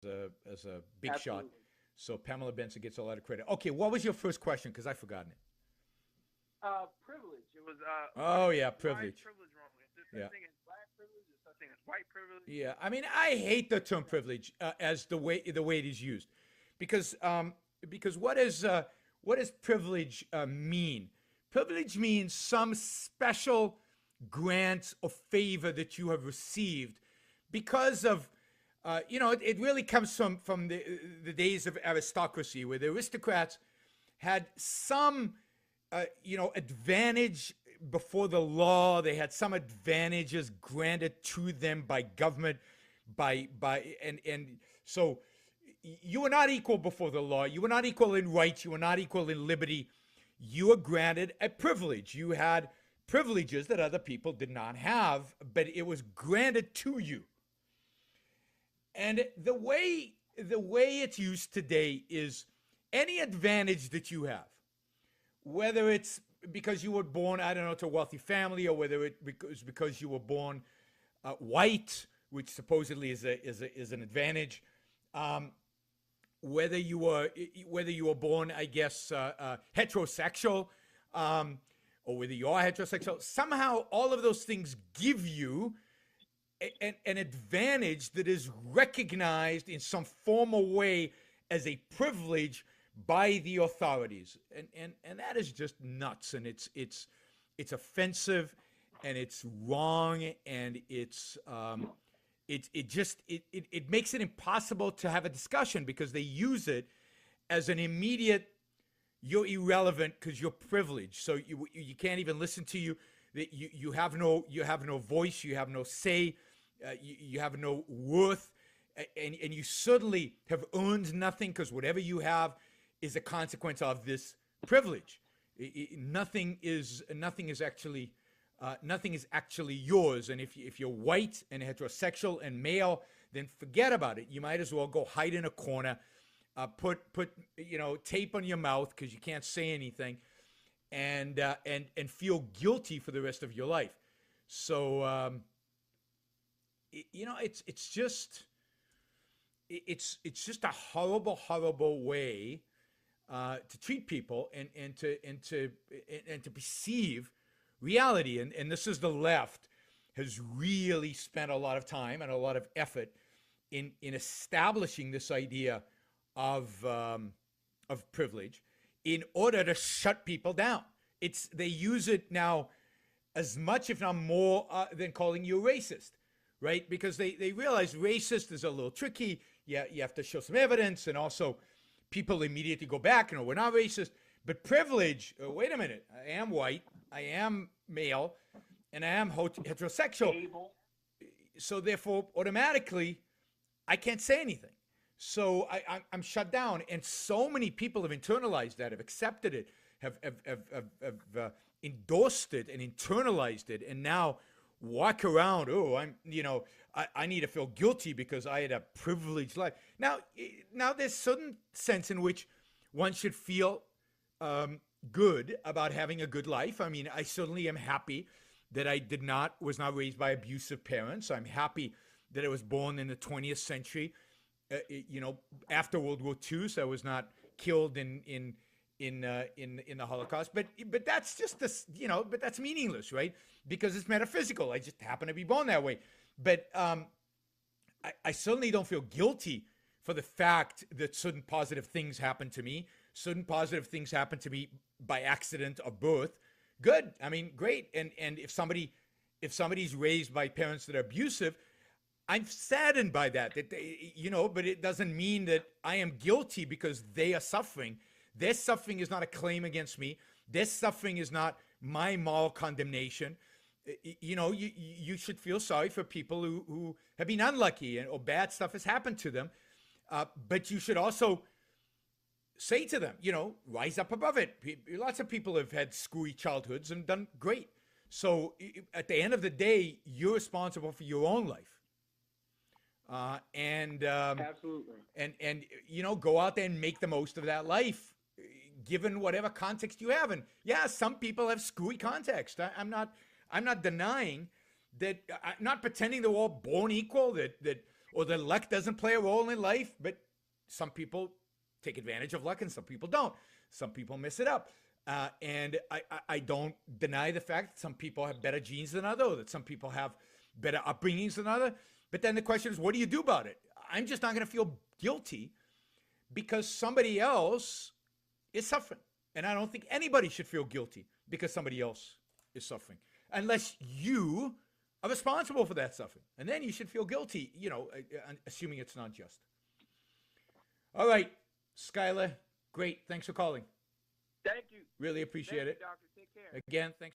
as a big shot. Absolutely. So Pamela Benson gets a lot of credit. Okay, what was your first question? Because I've forgotten it. Privilege. It was Oh yeah, why is privilege. privilege wrong? Is there such Yeah, thing as black privilege? Is such thing as white privilege? yeah. I mean, I hate the term privilege as the way it is used, because what does privilege mean? Privilege means some special grant or favor that you have received because of it really comes from the days of aristocracy, where the aristocrats had some advantage before the law. They had some advantages granted to them by government, and so you were not equal before the law. You were not equal in rights. You were not equal in liberty. You were granted a privilege. You had privileges that other people did not have, but it was granted to you. And the way it's used today is any advantage that you have, whether it's because you were born, I don't know, to a wealthy family, or whether it was because you were born white, which supposedly is an advantage. Um, whether you were born, I guess, heterosexual, um, or whether you are heterosexual, somehow all of those things give you an advantage that is recognized in some formal way as a privilege by the authorities, and that is just nuts, and it's offensive, and it's wrong, and it makes it impossible to have a discussion because they use it as an immediate, you're irrelevant because you're privileged, so you can't even listen to you. That you have no voice, you have no say, you have no worth, and you suddenly have earned nothing because whatever you have is a consequence of this privilege. Nothing is actually yours. And if you're white and heterosexual and male, then forget about it. You might as well go hide in a corner, put tape on your mouth because you can't say anything, and feel guilty for the rest of your life. So it's just a horrible way to treat people, and to perceive reality. And this is the left has really spent a lot of time and a lot of effort in establishing this idea of privilege in order to shut people down. They use it now as much, if not more, than calling you a racist, right? Because they realize racist is a little tricky. Yeah, you have to show some evidence, and also people immediately go back, we're not racist. But privilege, wait a minute, I am white, I am male, and I am heterosexual. Able. So therefore, automatically, I can't say anything. So I'm shut down. And so many people have internalized that, have accepted it, have endorsed it and internalized it, and now walk around, oh, I need to feel guilty because I had a privileged life. Now there's certain sense in which one should feel good about having a good life. I mean, I certainly am happy that was not raised by abusive parents. I'm happy that I was born in the 20th century, after World War II, so I was not killed in the Holocaust. But that's just this, but that's meaningless, right? Because it's metaphysical. I just happen to be born that way. But I certainly don't feel guilty for the fact that certain positive things happen to me. Certain positive things happen to me by accident or birth. Good. I mean, great. And if somebody's raised by parents that are abusive, I'm saddened by that. But it doesn't mean that I am guilty because they are suffering. Their suffering is not a claim against me. Their suffering is not my moral condemnation. You should feel sorry for people who have been unlucky, or bad stuff has happened to them. But you should also say to them, rise up above it. Lots of people have had screwy childhoods and done great. So at the end of the day, you're responsible for your own life. And Absolutely. go out there and make the most of that life, given whatever context you have. And yeah, some people have screwy context. I'm not denying that. I'm not pretending they're all born equal. That or that luck doesn't play a role in life, but some people take advantage of luck and some people don't. Some people miss it up. And I don't deny the fact that some people have better genes than others, or that some people have better upbringings than others. But then the question is, what do you do about it? I'm just not going to feel guilty because somebody else is suffering. And I don't think anybody should feel guilty because somebody else is suffering, unless you are responsible for that suffering. And then you should feel guilty, assuming it's not just. All right, Skylar, great. Thanks for calling. Thank you. Really appreciate Thank it. you, doctor. Take care. Again, thanks.